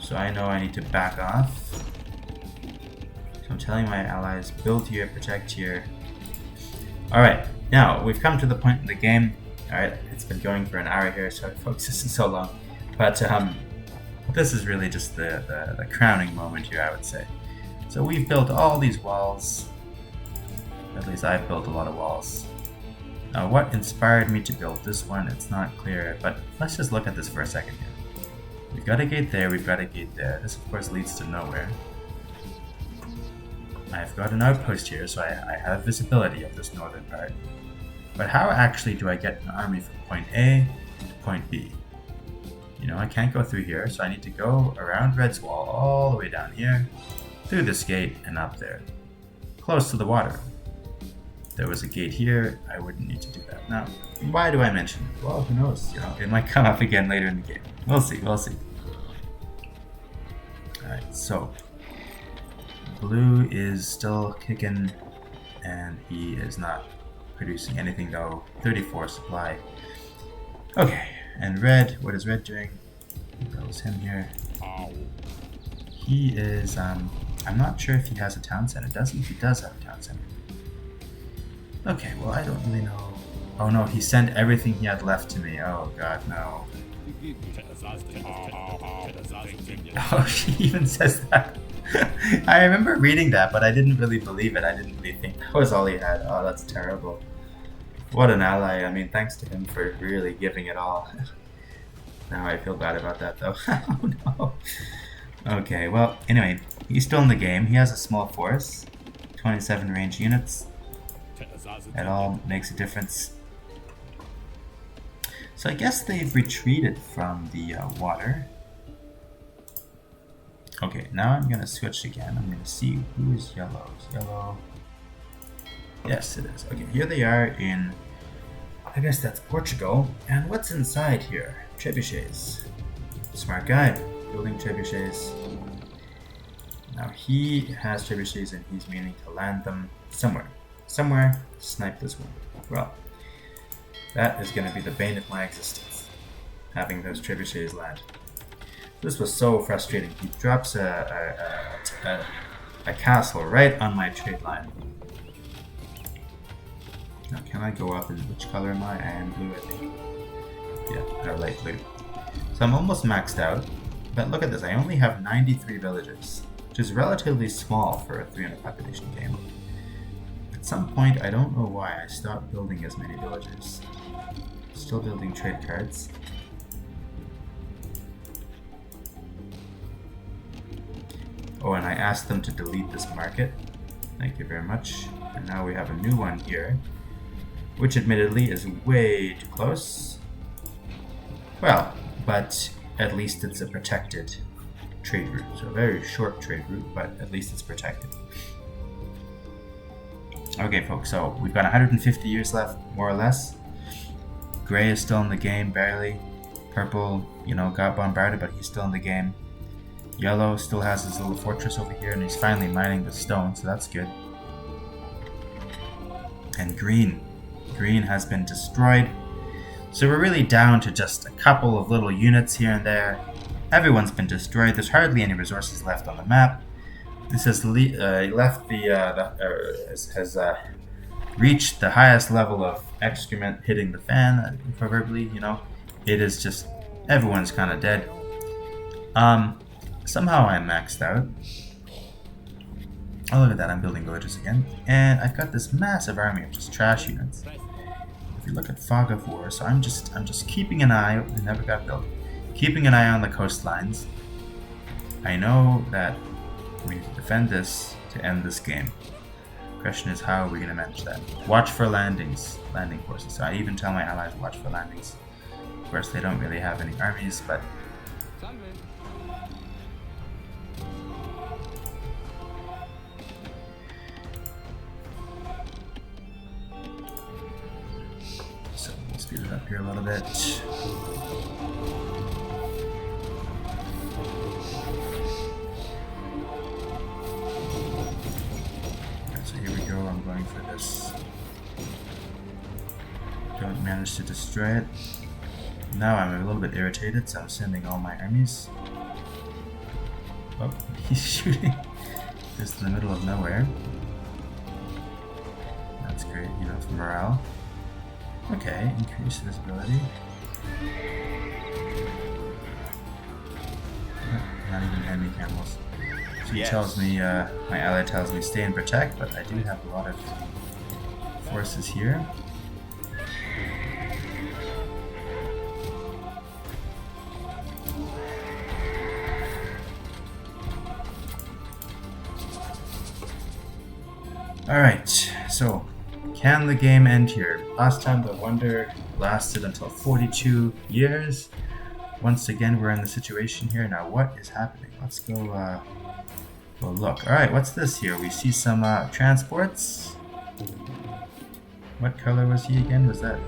So I know I need to back off. So I'm telling my allies, build here, protect here. Alright, now we've come to the point in the game. Alright, it's been going for an hour here, sorry folks, this is so long. But this is really just the crowning moment here, I would say. So we've built all these walls. At least I've built a lot of walls. Now what inspired me to build this one, it's not clear, but let's just look at this for a second here. We've got a gate there, we've got a gate there. This of course leads to nowhere. I've got an outpost here, so I have visibility of this northern part. But how actually do I get an army from point A to point B? You know, I can't go through here, so I need to go around Red's wall all the way down here, through this gate, and up there, close to the water. If there was a gate here, I wouldn't need to do that. Now, why do I mention it? Well, who knows? You know, it might come up again later in the game. We'll see, we'll see. Alright, so blue is still kicking, and he is not producing anything though. 34 supply. Okay, and red, what is red doing? That was him here. He is, I'm not sure if he has a town center. He does have a town center. Okay, well, I don't really know. Oh no, he sent everything he had left to me. Oh god, no. Oh, she even says that. I remember reading that, but I didn't really believe it. I didn't really think that was all he had. Oh, that's terrible. What an ally. I mean, thanks to him for really giving it all. Now I feel bad about that, though. Oh, no. Okay, well, anyway, he's still in the game. He has a small force, 27 range units. It all makes a difference. So I guess they've retreated from the water. Okay, now I'm going to switch again. I'm going to see who is yellow. Is yellow? Yes, it is. Okay, here they are in, I guess that's Portugal. And what's inside here? Trebuchets. Smart guy, building trebuchets. Now he has trebuchets and he's meaning to land them somewhere. Somewhere, snipe this one. Well, that is going to be the bane of my existence, having those trebuchets land. This was so frustrating. He drops a castle right on my trade line. Now, can I go up in which color am I? I am blue, I think. Yeah, light blue. So I'm almost maxed out. But look at this, I only have 93 villages, which is relatively small for a 300 population game. At some point, I don't know why, I stopped building as many villages. Still building trade cards. Oh, and I asked them to delete this market. Thank you very much. And now we have a new one here, which admittedly is way too close. Well, but at least it's a protected trade route. So a very short trade route, but at least it's protected. Okay, folks, so we've got 150 years left, more or less. Gray is still in the game, barely. Purple, you know, got bombarded, but he's still in the game. Yellow still has his little fortress over here, and he's finally mining the stone, so that's good. And green has been destroyed. So we're really down to just a couple of little units here and there. Everyone's been destroyed. There's hardly any resources left on the map. This has reached the highest level of excrement hitting the fan, proverbially, you know. It is just, everyone's kind of dead. Somehow I'm maxed out. Oh, look at that, I'm building villages again. And I've got this massive army of just trash units. If you look at Fog of War, so I'm just keeping an eye, it never got built. Keeping an eye on the coastlines. I know that we need to defend this to end this game. The question is, how are we going to manage that? Watch for landings, landing forces. So I even tell my allies to watch for landings. Of course, they don't really have any armies, but so we'll speed it up here a little bit. I'm going for this. Don't manage to destroy it. Now I'm a little bit irritated, so I'm sending all my armies. Oh, he's shooting just in the middle of nowhere. That's great, you know, for morale. Okay, increase visibility. Not even enemy camels. He tells me, my ally tells me stay and protect, but I do have a lot of forces here. Alright, so can the game end here? Last time the wonder lasted until 42 years. Once again, we're in the situation here. Now, what is happening? Let's go look. Alright, what's this here? We see some transports. What color was he again? Was that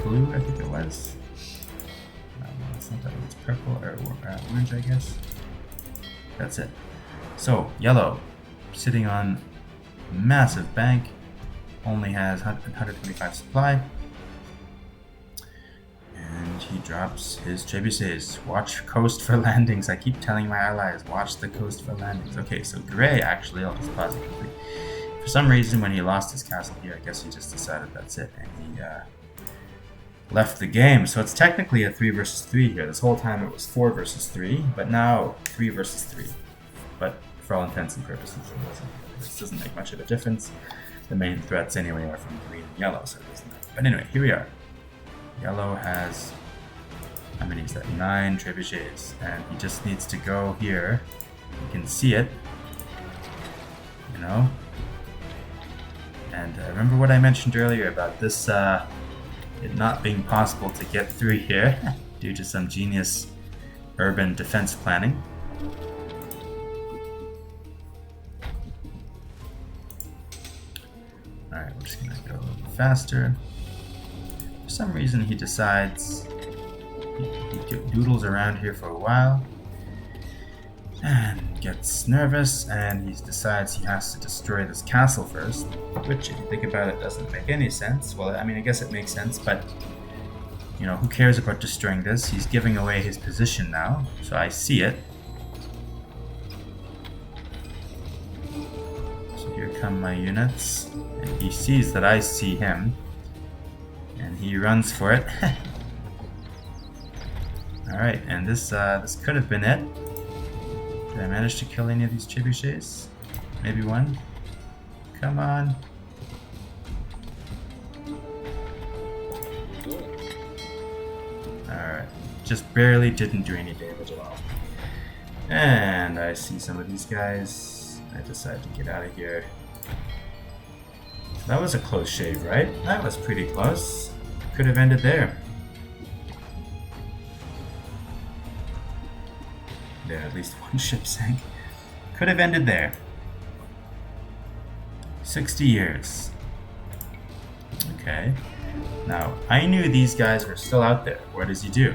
blue? I think it was. No, it's not that. It's purple or orange, I guess. That's it. So, yellow, sitting on a massive bank, only has 125 supply. And he drops his trebuchets. Watch coast for landings. I keep telling my allies, watch the coast for landings. Okay, so Gray actually, I'll just pause it quickly. For some reason, when he lost his castle here, I guess he just decided that's it, and he left the game. So it's technically a 3 versus 3 here. This whole time it was 4 versus 3, but now 3 versus 3. But for all intents and purposes, this doesn't make much of a difference. The main threats anyway are from green and yellow, so it doesn't matter. But anyway, here we are. Yellow has, how many is that? 9 trebuchets, and he just needs to go here. You can see it, you know. And remember what I mentioned earlier about this, it not being possible to get through here due to some genius urban defense planning. Alright, we're just gonna go a little faster. For some reason he decides, he doodles around here for a while and gets nervous, and he decides he has to destroy this castle first, which if you think about it doesn't make any sense. Well, I mean, I guess it makes sense, but you know, who cares about destroying this? He's giving away his position now, so I see it. So here come my units, and he sees that I see him, and he runs for it. Alright, and this could have been it. Did I manage to kill any of these trebuchets? Maybe one? Come on. Alright, just barely didn't do any damage at all. And I see some of these guys. I decide to get out of here. So that was a close shave, right? That was pretty close. Could have ended there. There, at least one ship sank. Could have ended there. 60 years. Okay. Now, I knew these guys were still out there. What does he do?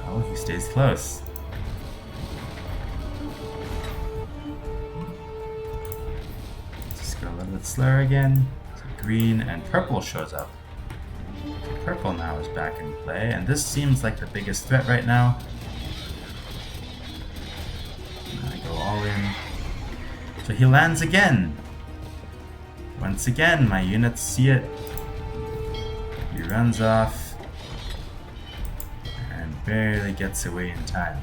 Oh, he stays close. Just go a little bit slower again. So green and purple shows up. So purple now is back in play, and this seems like the biggest threat right now. All in. So he lands again. Once again, my units see it. He runs off and barely gets away in time.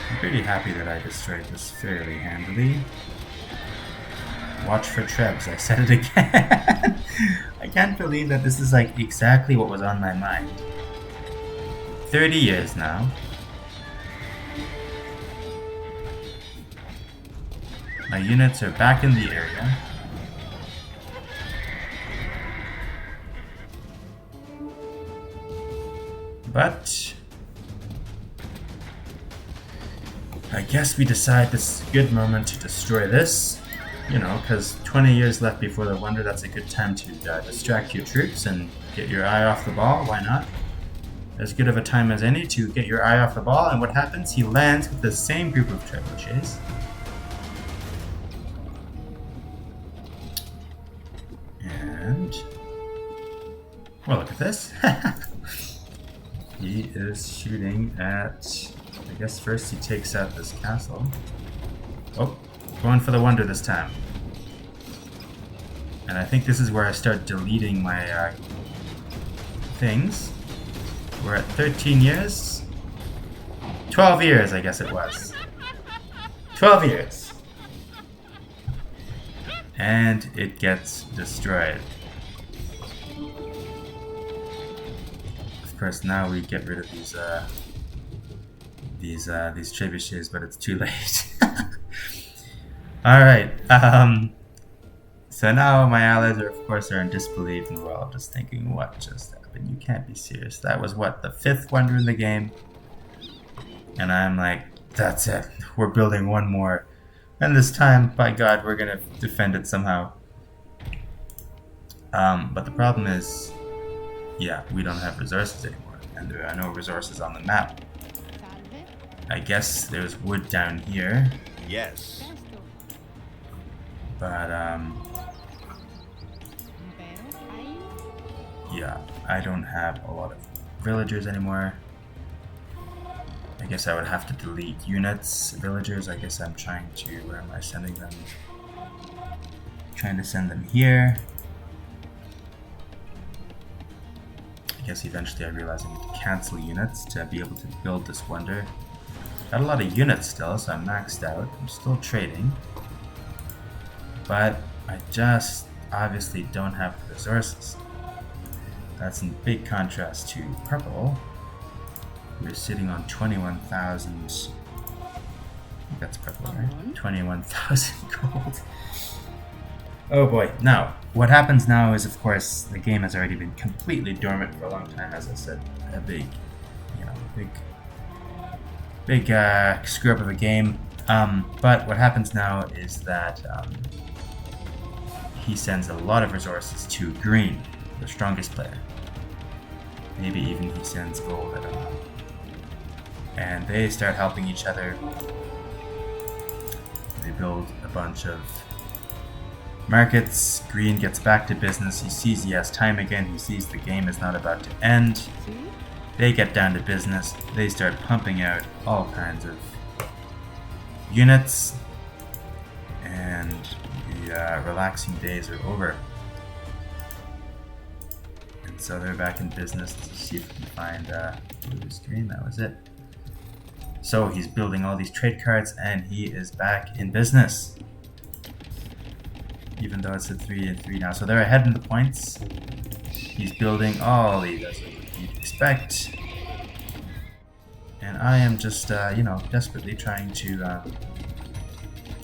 I'm pretty happy that I destroyed this fairly handily. Watch for trebs, I said it again. I can't believe that this is like exactly what was on my mind. 30 years now. My units are back in the area. But I guess we decide this is a good moment to destroy this. You know, because 20 years left before the wonder, that's a good time to distract your troops and get your eye off the ball. Why not? As good of a time as any to get your eye off the ball, and what happens? He lands with the same group of trebuchets. And well, look at this. He is shooting at, I guess first he takes out this castle. Oh, going for the wonder this time. And I think this is where I start deleting my things. We're at 13 years? 12 years, I guess it was. 12 years. And it gets destroyed. Of course, now we get rid of these trebuchets, but it's too late. All right. So now my allies are, of course, in disbelief, and we're all just thinking, what just happened? You can't be serious. That was what, the 5th wonder in the game? And I'm like, that's it. We're building one more. And this time, by God, we're gonna defend it somehow. But the problem is, yeah, we don't have resources anymore, and there are no resources on the map. I guess there's wood down here. Yes. But, yeah, I don't have a lot of villagers anymore. I guess I would have to delete units, villagers. I guess I'm trying to, where am I sending them? Trying to send them here. I guess eventually I realize I need to cancel units to be able to build this wonder. Got a lot of units still, so I'm maxed out. I'm still trading. But I just obviously don't have the resources. That's in big contrast to purple. We're sitting on 21,000. I think that's purple, right? 21,000 gold. Oh boy. Now, what happens now is, of course, the game has already been completely dormant for a long time, as I said. A big, big screw up of a game. But what happens now is that he sends a lot of resources to green, the strongest player. Maybe even he sends gold, I don't know. And they start helping each other. They build a bunch of markets. Green gets back to business. He sees he has time again. He sees the game is not about to end. They get down to business. They start pumping out all kinds of units. And the relaxing days are over. And so they're back in business. Let's see if we can find blue screen. That was it. So he's building all these trade cards, and he is back in business. Even though it's a 3-3 now. So they're ahead in the points. He's building all these, as you'd expect. And I am just, desperately trying to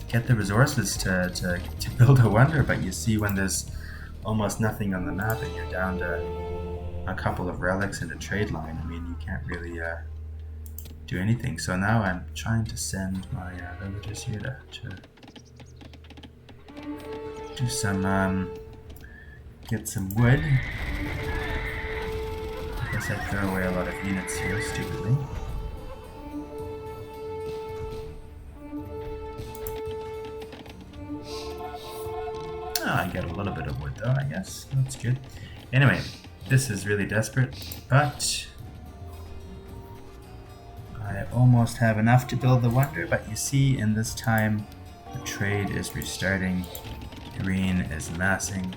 get the resources to build a wonder. But you see, when there's almost nothing on the map and you're down to a couple of relics and a trade line, I mean, you can't really do anything. So now I'm trying to send my villagers here to do some, get some wood. I guess I throw away a lot of units here, stupidly. Oh, I get a little bit of wood though, I guess. That's good. Anyway, this is really desperate, but I almost have enough to build the wonder. But you see, in this time, the trade is restarting. Green is massing.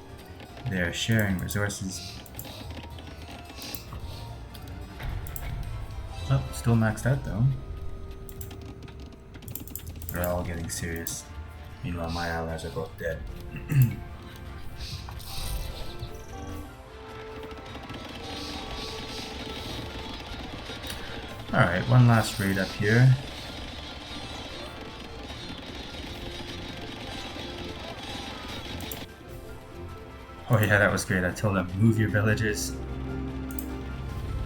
They're sharing resources. Oh, still maxed out though. They're all getting serious. Meanwhile, my allies are both dead. Alright, one last raid up here. Oh yeah, that was great. I told them, move your villagers.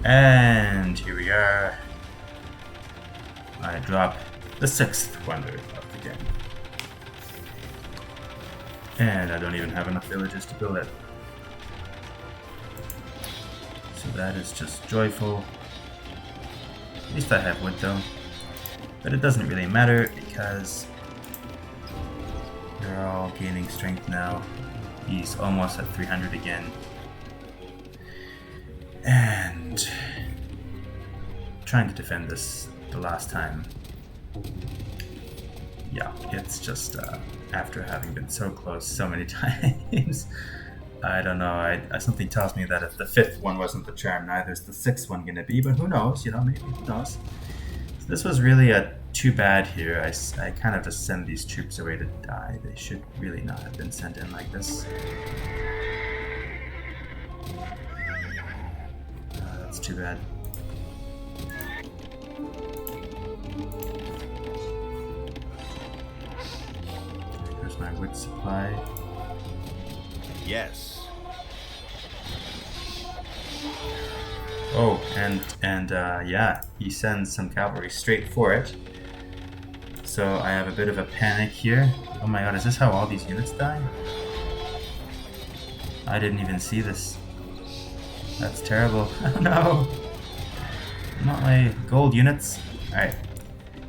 And here we are. I drop the 6th wonder of the game. And I don't even have enough villagers to build it. So that is just joyful. At least I have wood though. But it doesn't really matter because they're all gaining strength now. He's almost at 300 again. And trying to defend this the last time. Yeah, it's just after having been so close so many times. I don't know, something tells me that if the 5th one wasn't the charm, neither is the 6th one gonna be, but who knows, maybe, who knows. So this was really too bad here. I kind of just send these troops away to die. They should really not have been sent in like this. That's too bad. wood supply. Yes. Oh, and yeah, he sends some cavalry straight for it. So I have a bit of a panic here. Oh my god, is this how all these units die? I didn't even see this. That's terrible. Oh no! Not my gold units. Alright.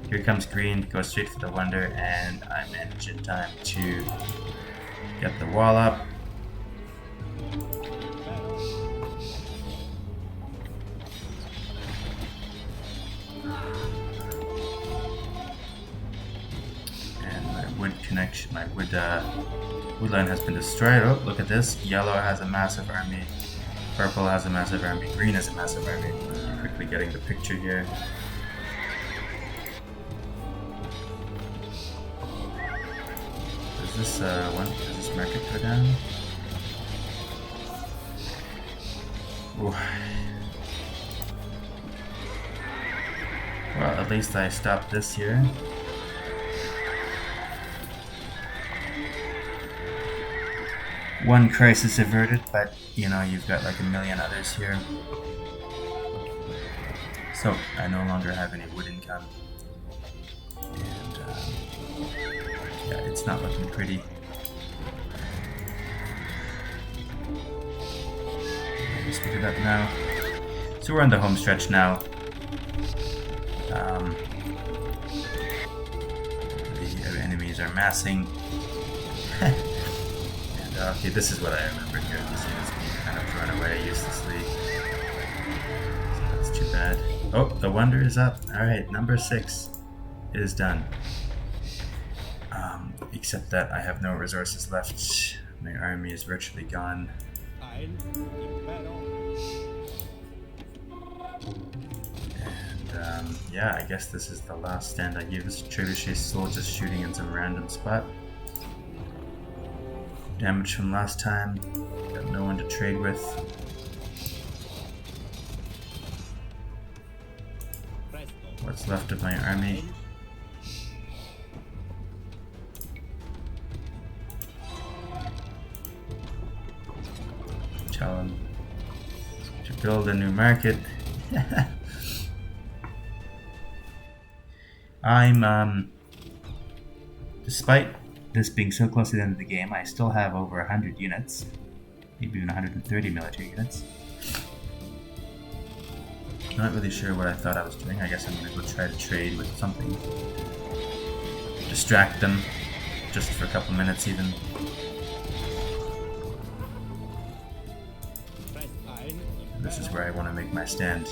Here comes green, goes straight for the wonder, and I manage in time to get the wall up. And my wood connection, my wood line has been destroyed. Oh, look at this. Yellow has a massive army. Purple has a massive army. Green has a massive army. Quickly getting the picture here. Does this market go down? Ooh. Well, at least I stopped this here. One crisis averted, but you know, you've got like a million others here. So, I no longer have any wood income. And, yeah, it's not looking pretty. Just pick it up now. So we're on the home stretch now. The enemies are massing. And, okay, this is what I remember here. These units being kind of thrown away uselessly. So that's too bad. Oh, the wonder is up. Alright, number 6 is done. Except that I have no resources left. My army is virtually gone. And yeah, I guess this is the last stand I use. Trebuchet soldiers shooting in some random spot. Damage from last time. Got no one to trade with. What's left of my army? Tell them to build a new market. I'm despite this being so close to the end of the game, I still have over 100 units, maybe even 130 military units. Not really sure what I thought I was doing. I guess I'm gonna go try to trade with something. Distract them, just for a couple minutes even. And this is where I want to make my stand.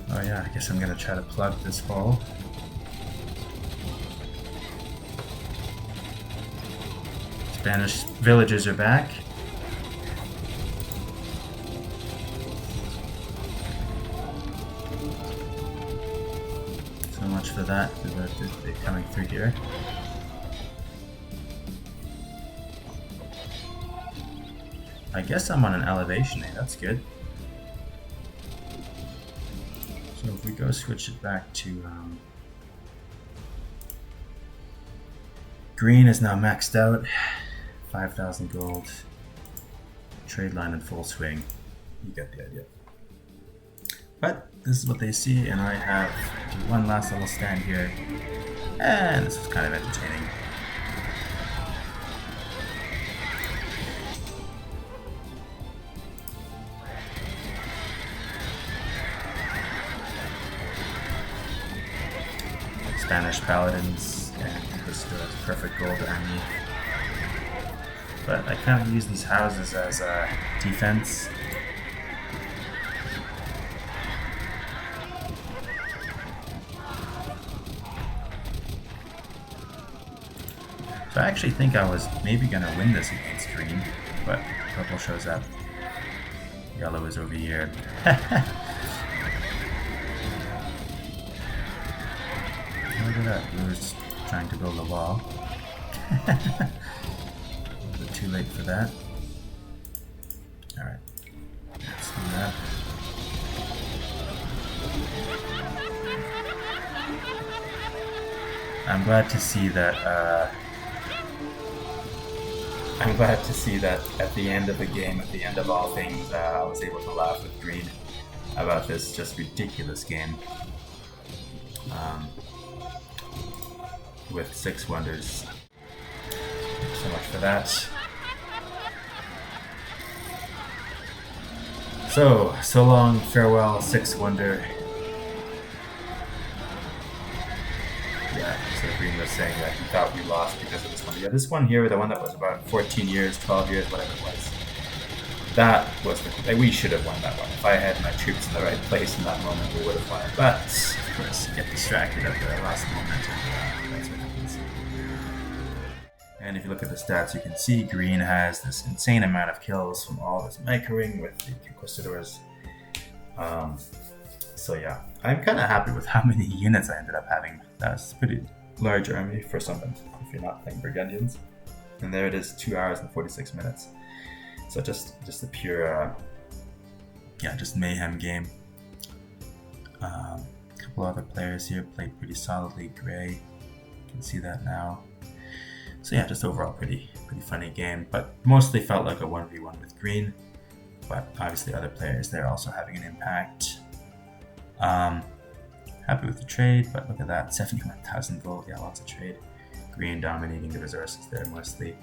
Oh yeah, I guess I'm gonna try to plug this hole. Spanish villagers are back. So much for that. They're coming through here. I guess I'm on an elevation, that's good. So if we go switch it back to green is now maxed out. 5,000 gold. Trade line in full swing. You get the idea. But this is what they see, and I have one last little stand here. And this was kind of entertaining. Spanish paladins, and this is perfect gold army. But I kind of use these houses as a defense. So I actually think I was maybe going to win this against green, but purple shows up. Yellow is over here. Look at that, blue is trying to build a wall. Too late for that. Alright, let's do that. I'm glad to see that at the end of the game, at the end of all things, I was able to laugh with Green about this just ridiculous game. With 6 wonders. So much for that. So long, farewell, 6 wonder. Yeah, so Green was saying that he thought we lost because of this one. Yeah, this one here, the one that was about 14 years, 12 years, whatever it was. That was we should have won that one. If I had my troops in the right place in that moment, we would have won it. But, of course, get distracted at the last moment, and that's what happens. And if you look at the stats, you can see Green has this insane amount of kills from all of his microing with the Conquistadors. So yeah, I'm kind of happy with how many units I ended up having. That's a pretty large army for someone if you're not playing Burgundians. And there it is, 2 hours and 46 minutes. So just a pure, just mayhem game. A couple other players here played pretty solidly. Gray, you can see that now. So yeah, just overall pretty funny game, but mostly felt like a 1v1 with Green. But obviously other players there also having an impact. Happy with the trade, but look at that, 71,000 gold. Yeah, lots of trade. Green dominating the resources there mostly.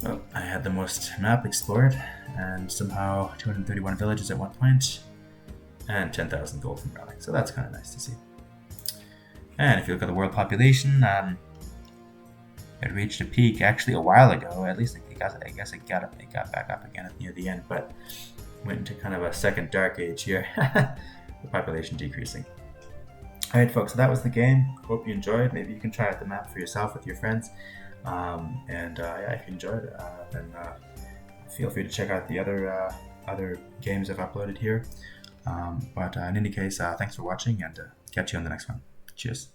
Well, I had the most map explored, and somehow 231 villages at one point, and 10,000 gold from rally. So that's kind of nice to see. And if you look at the world population, it reached a peak actually a while ago. At least I guess it got back up again near the end, but went into kind of a second dark age here. The population decreasing. Alright folks, so that was the game. Hope you enjoyed. Maybe you can try out the map for yourself with your friends. If you enjoyed, then feel free to check out the other games I've uploaded here. But in any case, thanks for watching, and catch you on the next one. Cheers.